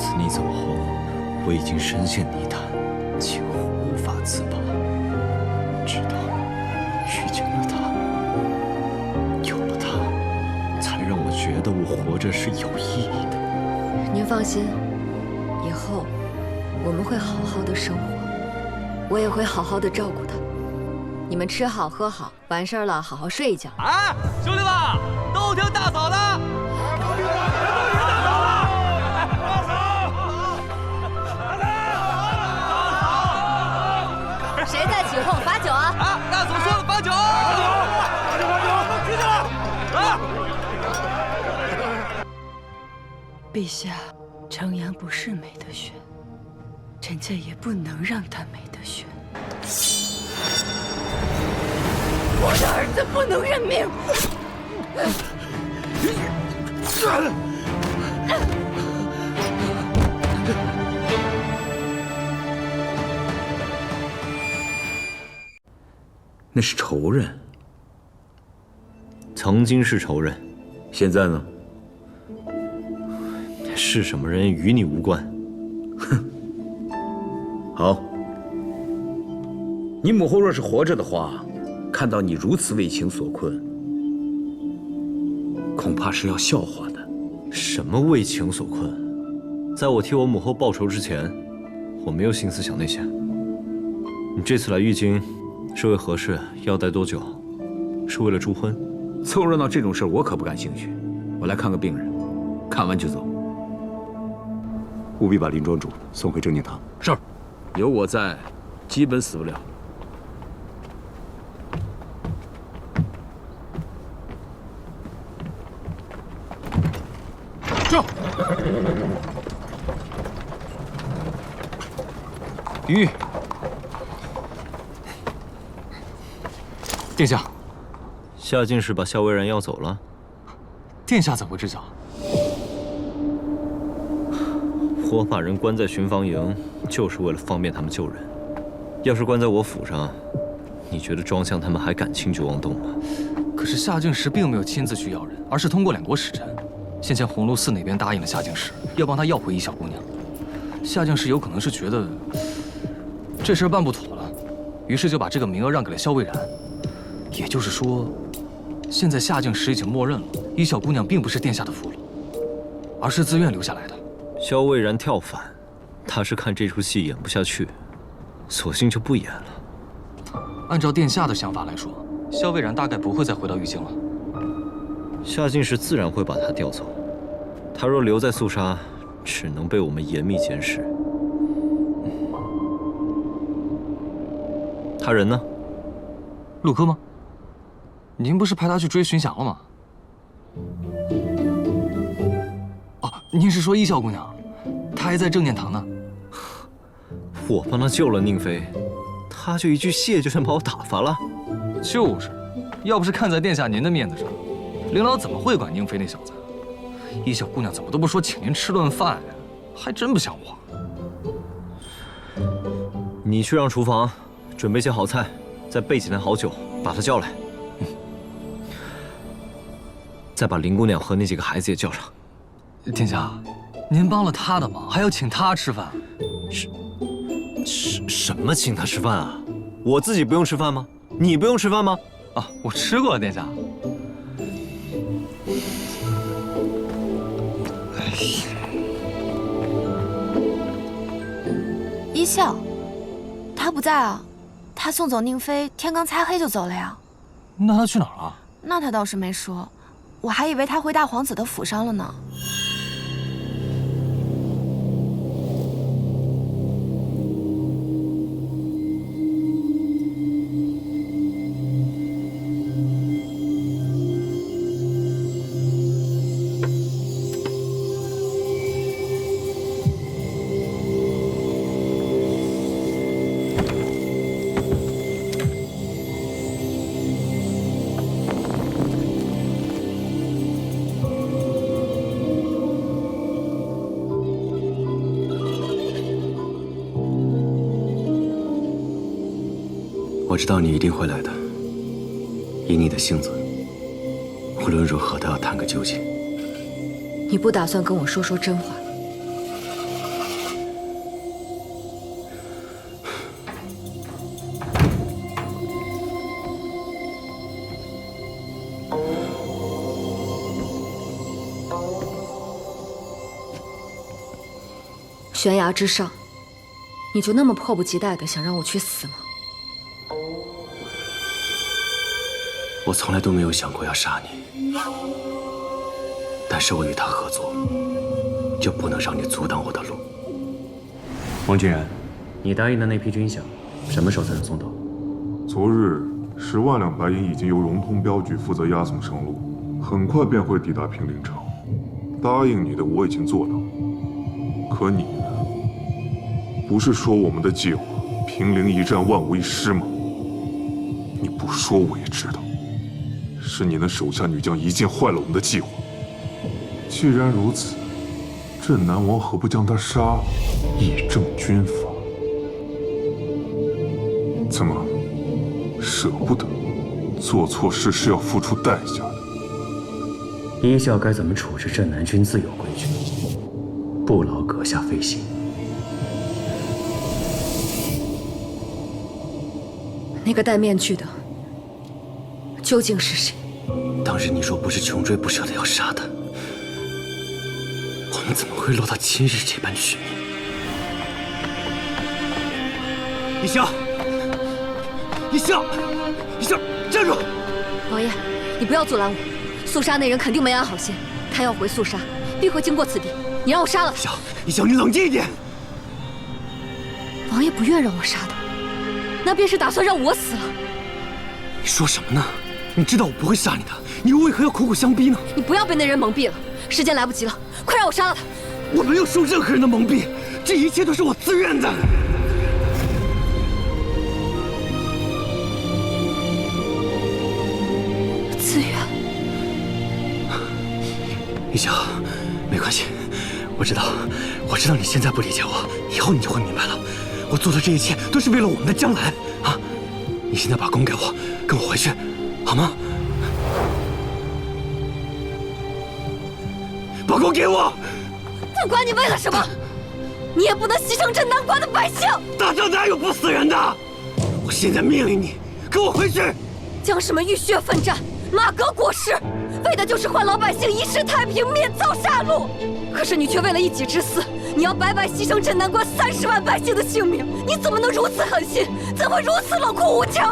自你走后，我已经深陷泥潭，几乎无法自拔。直到遇见了他，有了他，才让我觉得我活着是有意义的。您放心，以后我们会好好的生活，我也会好好的照顾他。你们吃好喝好，完事儿了好好睡一觉。哎，兄弟们，都听大嫂的！谁再起哄罚酒啊？啊，大嫂说了罚酒！罚酒！停下来！啊！陛下，程阳不是没得选，臣妾也不能让他没得选。我的儿子不能认命！那是仇人，曾经是仇人，现在呢？是什么人与你无关。哼，好。你母后若是活着的话，看到你如此为情所困，恐怕是要笑话的。什么为情所困？在我替我母后报仇之前，我没有心思想那些。你这次来玉京，是为何事？要待多久？是为了祝婚？凑热闹这种事我可不感兴趣。我来看个病人，看完就走。务必把林庄主送回正念堂。是，有我在，基本死不了。这，于殿下，夏进士把夏薇然要走了。殿下怎会知晓？我把人关在巡防营，就是为了方便他们救人。要是关在我府上，你觉得庄相他们还敢轻举妄动吗？可是夏敬时并没有亲自去要人，而是通过2国使臣。先前鸿胪寺那边答应了夏敬时，要帮他要回一小姑娘。夏敬时有可能是觉得这事办不妥了，于是就把这个名额让给了萧蔚然。也就是说，现在夏敬时已经默认了一小姑娘并不是殿下的俘虏，而是自愿留下来的。萧蔚然跳反，他是看这出戏演不下去，索性就不演了。按照殿下的想法来说，萧蔚然大概不会再回到玉京了。夏进士自然会把他调走。他若留在肃杀，只能被我们严密监视。他人呢？陆柯吗？您不是派他去追巡侠了吗？哦，您是说一小姑娘？她还在正念堂呢。我帮他救了宁妃，他就一句谢就想把我打发了？就是，要不是看在殿下您的面子上，林老怎么会管宁妃那小子？一小姑娘怎么都不说请您吃顿饭呀，还真不像话。你去让厨房准备些好菜，再备几坛好酒，把他叫来。再把林姑娘和那几个孩子也叫上。殿下，您帮了他的忙，还要请他吃饭？什么请他吃饭啊？我自己不用吃饭吗？你不用吃饭吗？啊，我吃过了，殿下。一笑，他不在啊，他送走宁妃，天刚擦黑就走了呀。那他去哪儿了？那他倒是没说，我还以为他回大皇子的府上了呢。我知道你一定会来的，以你的性子，无论如何都要探个究竟。你不打算跟我说说真话？悬崖之上，你就那么迫不及待的想让我去死吗？我从来都没有想过要杀你，但是我与他合作，就不能让你阻挡我的路。王俊然，你答应的那批军饷，什么时候才能送到？昨日10万两白银已经由融通镖局负责押送上路，很快便会抵达平陵城。答应你的我已经做到，可你呢？不是说我们的计划平陵一战万无一失吗？你不说我也知道，是你那手下女将一剑坏了我们的计划。既然如此，镇南王何不将他杀了，以正军法？怎么，舍不得？做错事是要付出代价的。一校该怎么处置镇南军自有规矩，不劳阁下费心。那个戴面具的究竟是谁？当日你若不是穷追不舍的要杀他，我们怎么会落到今日这般局面？一笑，一笑，一笑，站住！王爷，你不要阻拦我。肃杀那人肯定没安好心，他要回肃杀，必会经过此地。你让我杀了他。一笑，你冷静一点。王爷不愿让我杀他，那便是打算让我死了。你说什么呢？你知道我不会杀你的，你又为何要苦苦相逼呢？你不要被那人蒙蔽了，时间来不及了，快让我杀了他！我没有受任何人的蒙蔽，这一切都是我自愿的。自愿？一笑，没关系，我知道你现在不理解我，以后你就会明白了。我做的这一切都是为了我们的将来啊！你现在把弓给我，跟我回去，好吗？把弓给我！不管你为了什么，你也不能牺牲镇南关的百姓。打仗哪有不死人的？我现在命令你，跟我回去！将士们浴血奋战，马革裹尸，为的就是换老百姓一世太平，免遭杀戮。可是你却为了一己之私，你要白白牺牲镇南关30万百姓的性命，你怎么能如此狠心？怎会如此冷酷无情？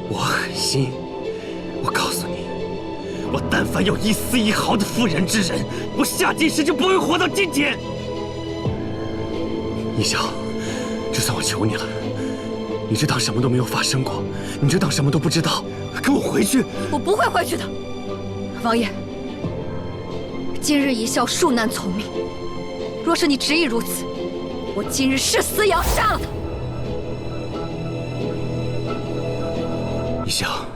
我狠心？我告诉你，我但凡有一丝一毫的妇人之仁，我下今世就不会活到今天。一笑，就算我求你了，你就当什么都没有发生过，你就当什么都不知道，跟我回去。我不会回去的，王爷。今日一笑恕难从命，若是你执意如此，我今日誓死也要杀了他。一笑，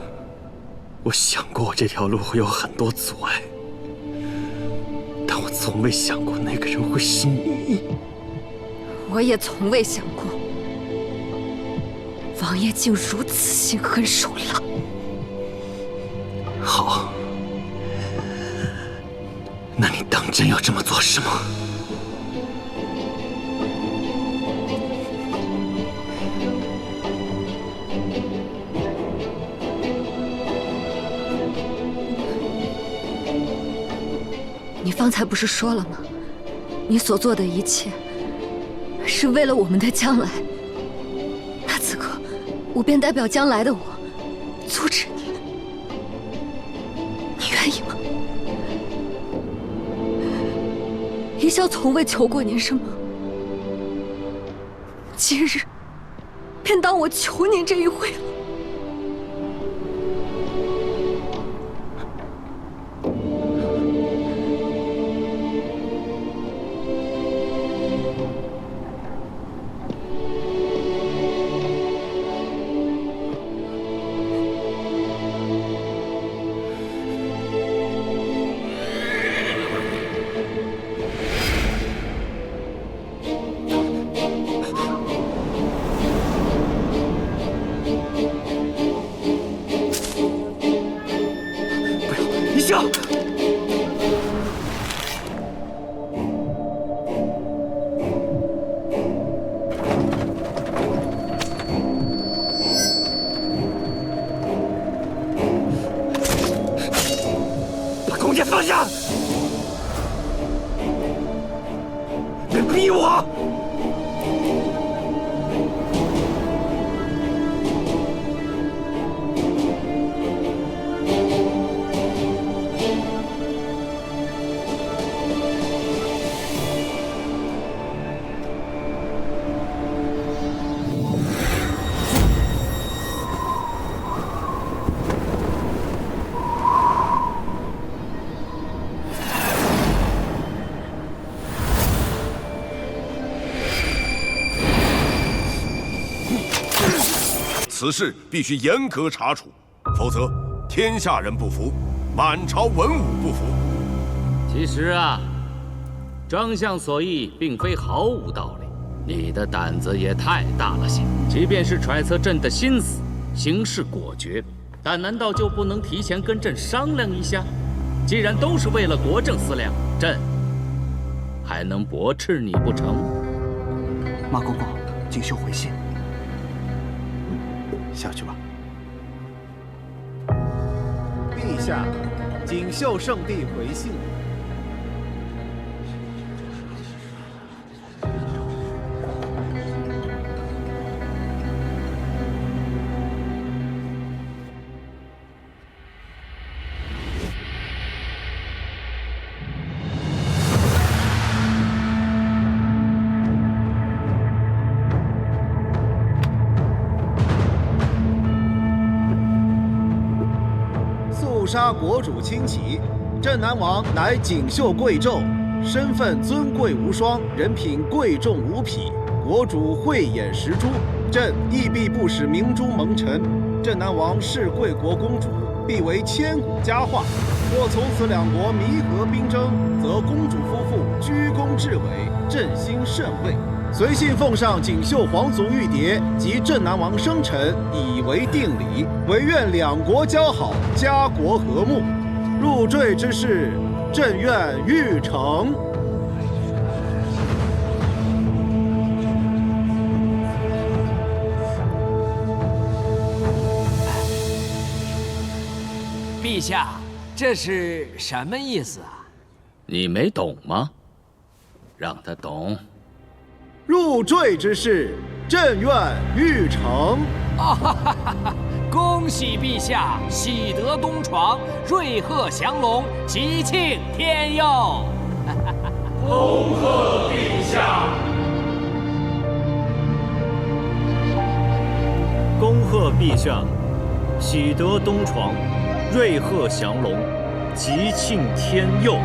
我想过我这条路会有很多阻碍，但我从未想过那个人会是你。我也从未想过，王爷竟如此心狠手辣。好，那你当真要这么做是吗？你方才不是说了吗？你所做的一切是为了我们的将来。那此刻，我便代表将来的我，阻止你。你愿意吗？一笑从未求过您什么，今日便当我求您这一回了。逼我！此事必须严格查处，否则天下人不服，满朝文武不服。其实啊，张相所议并非毫无道理。你的胆子也太大了些，即便是揣测朕的心思，行事果决，但难道就不能提前跟朕商量一下？既然都是为了国政思量，朕还能驳斥你不成？马公公，锦绣回信。下去吧。陛下，锦绣圣地回信。肃杀国主亲戚，镇南王乃锦绣贵胄，身份尊贵无双，人品贵重无匹。国主慧眼识珠，朕亦必不使明珠蒙尘。镇南王是贵国公主，必为千古佳话。若从此两国弥合兵争，则公主夫妇居功至伟，朕心甚慰。随信奉上锦绣皇族玉牒及镇南王生辰，以为定礼。唯愿两国交好，家国和睦。入赘之事，朕愿欲成。陛下，这是什么意思啊？你没懂吗？让他懂。入赘之事，朕愿欲成。恭喜陛下，喜得东床，瑞鹤降龙，吉庆天佑。恭贺陛下！恭贺陛下，喜得东床，瑞鹤降龙，吉庆天佑。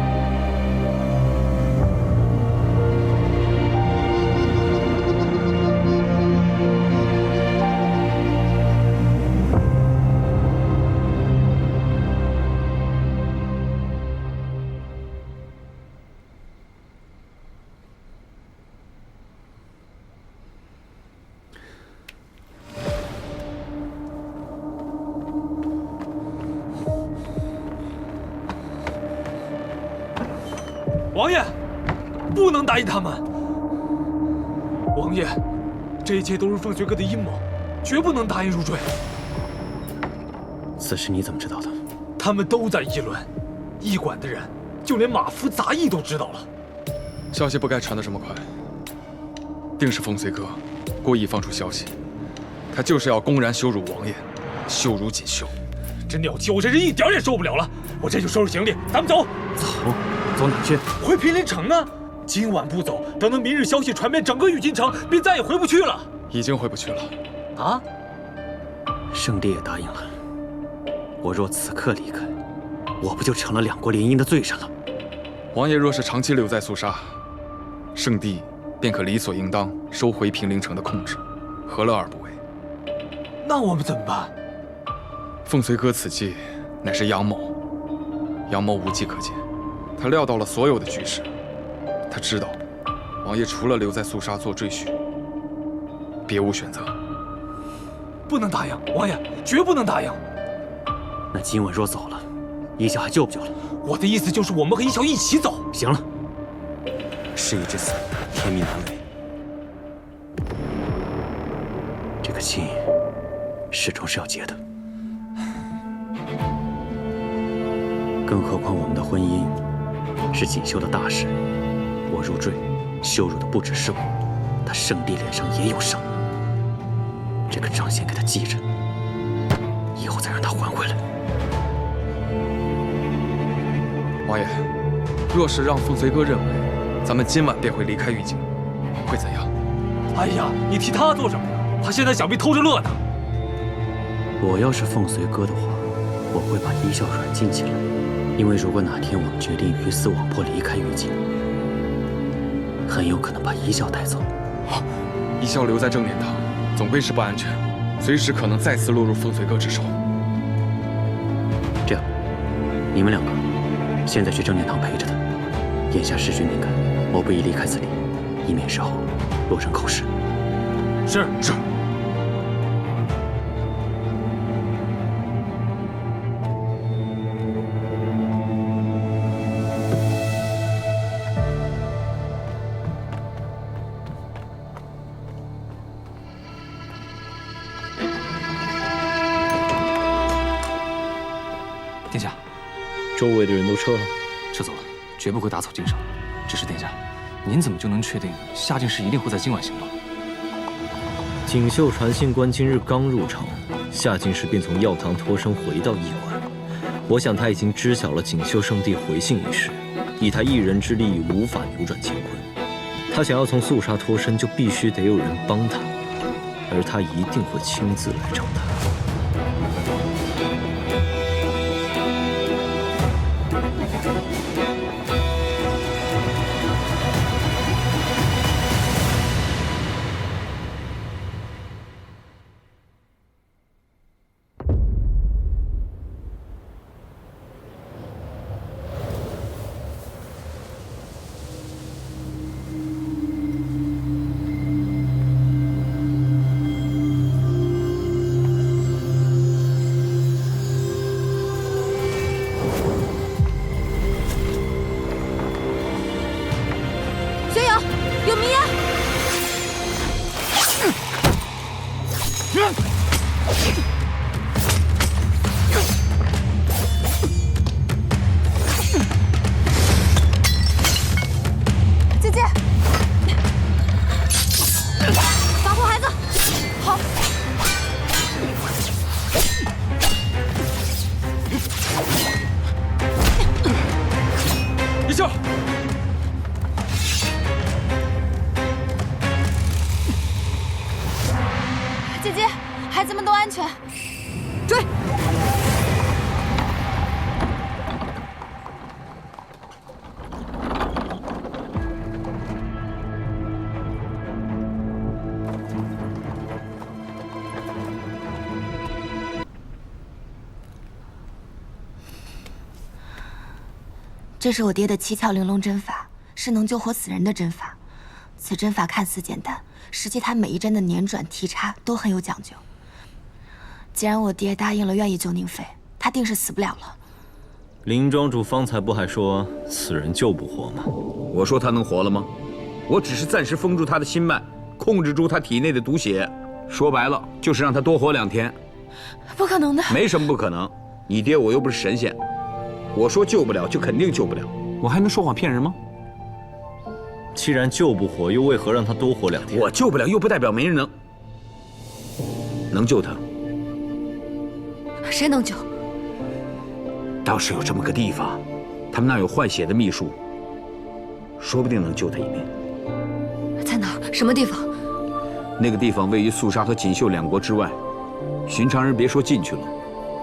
王爷，不能答应他们。王爷，这一切都是凤随阁的阴谋，绝不能答应入赘。此事你怎么知道的？他们都在议论，驿馆的人，就连马夫杂役都知道了。消息不该传得这么快，定是凤随阁故意放出消息，他就是要公然羞辱王爷，羞辱锦绣。真鸟气，我真是一点也受不了了。我这就收拾行李，咱们走。走哪去？回平陵城啊！今晚不走，等到明日消息传遍整个玉京城，便再也回不去了。已经回不去了。啊？圣帝也答应了。我若此刻离开，我不就成了两国联姻的罪人了？王爷若是长期留在肃杀，圣帝便可理所应当收回平陵城的控制，何乐而不为？那我们怎么办？凤随阁此计乃是阳谋，阳谋无迹可见。他料到了所有的局势，他知道王爷除了留在肃杀做赘婿，别无选择。不能答应，王爷，绝不能答应。那今晚若走了，一笑还救不救了？我的意思就是我们和一笑一起走。行了，事已至此，天命难违。这个亲始终是要结的，更何况我们的婚姻是锦绣的大事，我入赘羞辱的不只是我，他圣帝脸上也有伤。这个账先给他记着，以后再让他还回来。王爷，若是让凤随哥认为咱们今晚便会离开玉京，会怎样？哎呀，你替他做什么呀？他现在想必偷着乐呢。我要是凤随哥的话，我会把一笑软禁起来，因为如果哪天我们决定鱼死网破离开玉京，很有可能把一笑带走。一笑留在正殿堂，总归是不安全，随时可能再次落入凤随哥之手。这样，你们两个现在去正殿堂陪着他。眼下时局敏感，我不宜离开此地，以免事后落人口实。是。殿下，周围的人都撤了，撤走了，绝不会打草惊蛇。只是殿下，您怎么就能确定夏进士一定会在今晚行动？锦绣传信官今日刚入朝，夏进士便从药堂脱身回到驿馆。我想他已经知晓了锦绣圣地回信一事，以他一人之力无法扭转乾坤。他想要从肃杀脱身，就必须得有人帮他，而他一定会亲自来找他。姐姐，孩子们都安全，追！这是我爹的七窍玲珑针法，是能救活死人的针法。此针法看似简单，实际它每一针的捻转提插都很有讲究。既然我爹答应了愿意救宁妃，他定是死不了了。林庄主方才不还说此人救不活吗？我说他能活了吗？我只是暂时封住他的心脉，控制住他体内的毒血，说白了就是让他多活2天。不可能的。没什么不可能，你爹我又不是神仙，我说救不了就肯定救不了，我还能说谎骗人吗？既然救不活，又为何让他多活2天？我救不了，又不代表没人能救他。谁能救？倒是有这么个地方，他们那有换血的秘术，说不定能救他一命。在哪儿？什么地方？那个地方位于肃杀和锦绣2国之外，寻常人别说进去了，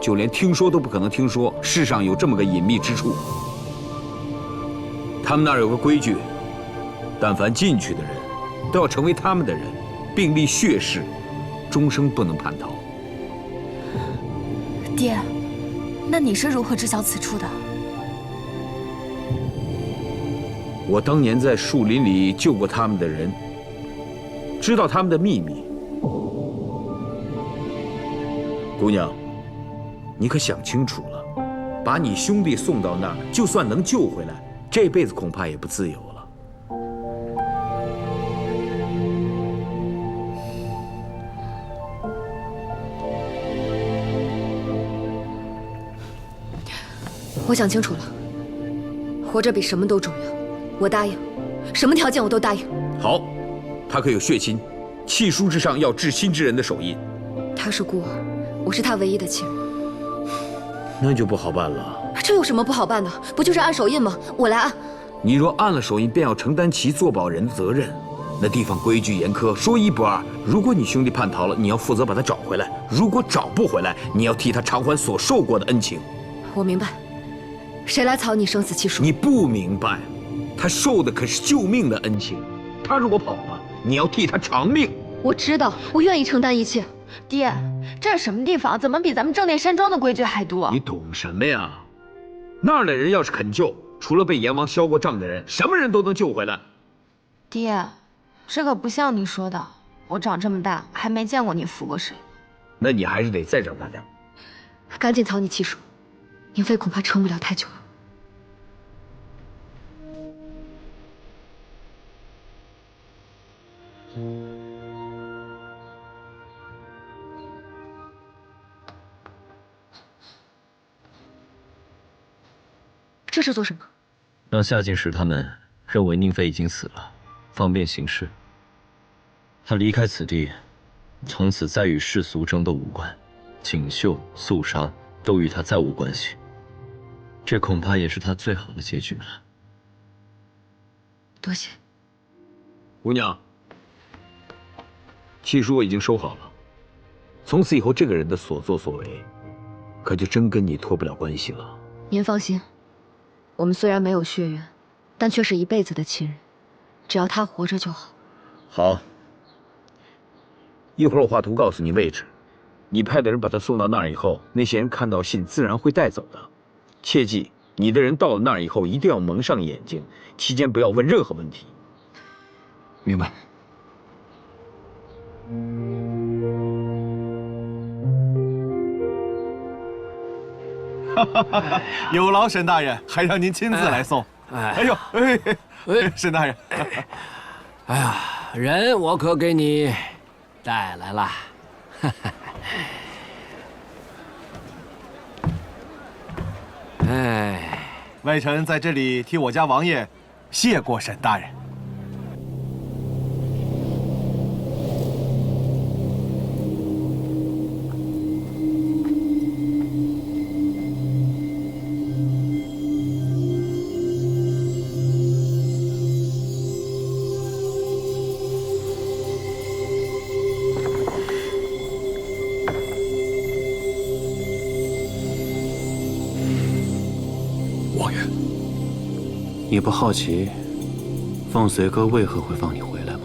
就连听说都不可能听说世上有这么个隐秘之处。他们那儿有个规矩，但凡进去的人，都要成为他们的人，并立血誓，终生不能叛逃。爹，那你是如何知晓此处的？我当年在树林里救过他们的人，知道他们的秘密。姑娘，你可想清楚了，把你兄弟送到那儿，就算能救回来，这辈子恐怕也不自由了。我想清楚了，活着比什么都重要。我答应，什么条件我都答应。好，他可有血亲，契书之上要至亲之人的手印。他是孤儿，我是他唯一的亲人。那就不好办了。这有什么不好办的？不就是按手印吗？我来按。你若按了手印，便要承担其作保人的责任。那地方规矩严苛，说一不二。如果你兄弟叛逃了，你要负责把他找回来；如果找不回来，你要替他偿还所受过的恩情。我明白。谁来草拟生死契书？你不明白，他受的可是救命的恩情。他如果跑了，你要替他偿命。我知道，我愿意承担一切。爹，这是什么地方？怎么比咱们正殿山庄的规矩还多？你懂什么呀？那儿的人要是肯救，除了被阎王消过账的人，什么人都能救回来。爹，这可不像你说的。我长这么大还没见过你扶过谁。那你还是得再长大点。赶紧草拟契书，宁妃恐怕撑不了太久了。这是做什么？让夏进时他们认为宁妃已经死了，方便行事。他离开此地，从此再与世俗争斗无关，锦绣、肃杀都与他再无关系。这恐怕也是他最好的结局了。多谢。姑娘，契书我已经收好了。从此以后，这个人的所作所为，可就真跟你脱不了关系了。您放心。我们虽然没有血缘，但却是一辈子的亲人，只要他活着就好。好，一会儿我画图告诉你位置，你派的人把他送到那儿以后，那些人看到信自然会带走的。切记，你的人到了那儿以后一定要蒙上眼睛，期间不要问任何问题。明白。有劳沈大人，还让您亲自来送。哎呦，沈大人，哎呀，人我可给你带来了。哎，外臣在这里替我家王爷谢过沈大人。你不好奇凤随哥为何会放你回来吗？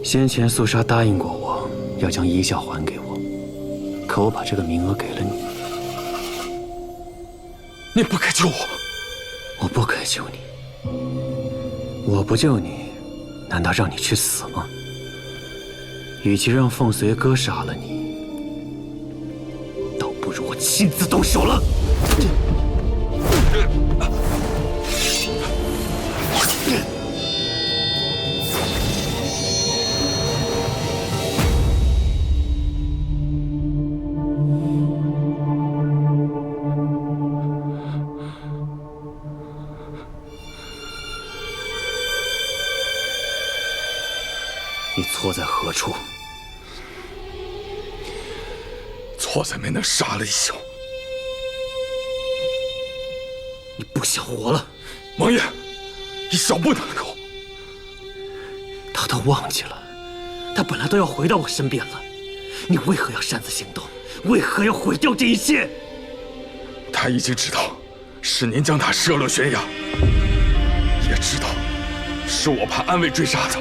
先前肃杀答应过我要将衣孝还给我，可我把这个名额给了你。你不该救我！我不该救你。我不救你，难道让你去死吗？与其让凤随哥杀了你，倒不如我亲自动手了。你错在何处？错在没能杀了一笑。你不想活了，王爷，一笑不能够。他都忘记了，他本来都要回到我身边了。你为何要擅自行动？为何要毁掉这一切？他已经知道是您将他射落悬崖，也知道是我派暗卫追杀的。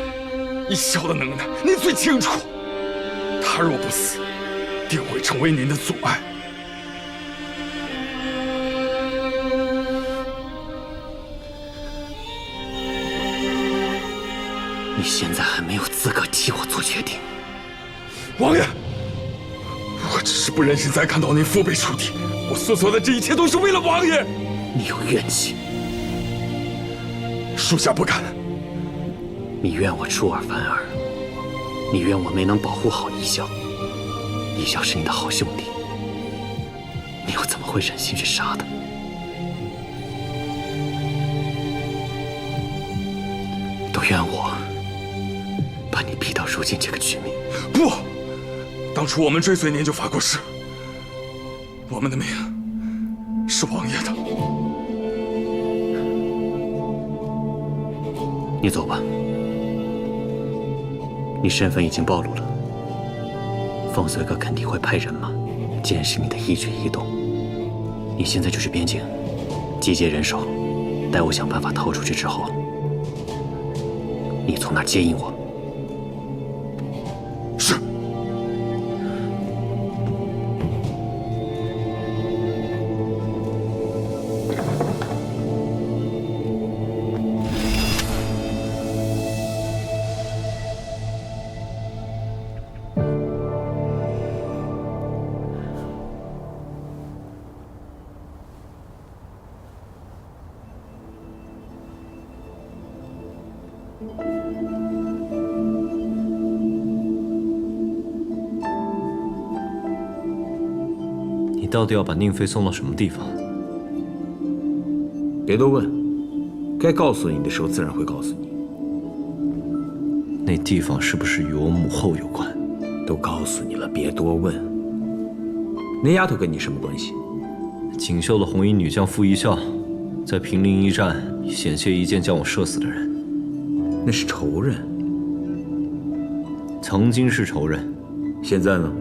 一笑的能耐，您最清楚。他若不死，定会成为您的阻碍。你现在还没有资格替我做决定。王爷，我只是不忍心再看到您腹背受敌。我所做的这一切都是为了王爷。你有怨气，属下不敢。你怨我出尔反尔，你怨我没能保护好一笑。一笑是你的好兄弟，你又怎么会忍心去杀他？怨我把你逼到如今这个局面。不，当初我们追随您就发过誓，我们的命是王爷的。你走吧，你身份已经暴露了，凤随哥肯定会派人马监视你的一举一动。你现在就去边境，集结人手，待我想办法逃出去之后，你从那儿接应我。是。你到底要把宁妃送到什么地方？别多问，该告诉你的时候自然会告诉你。那地方是不是与我母后有关？都告诉你了，别多问。那丫头跟你什么关系？锦绣的红衣女将傅一笑，在平陵一战险些一箭将我射死的人。那是仇人。曾经是仇人，现在呢？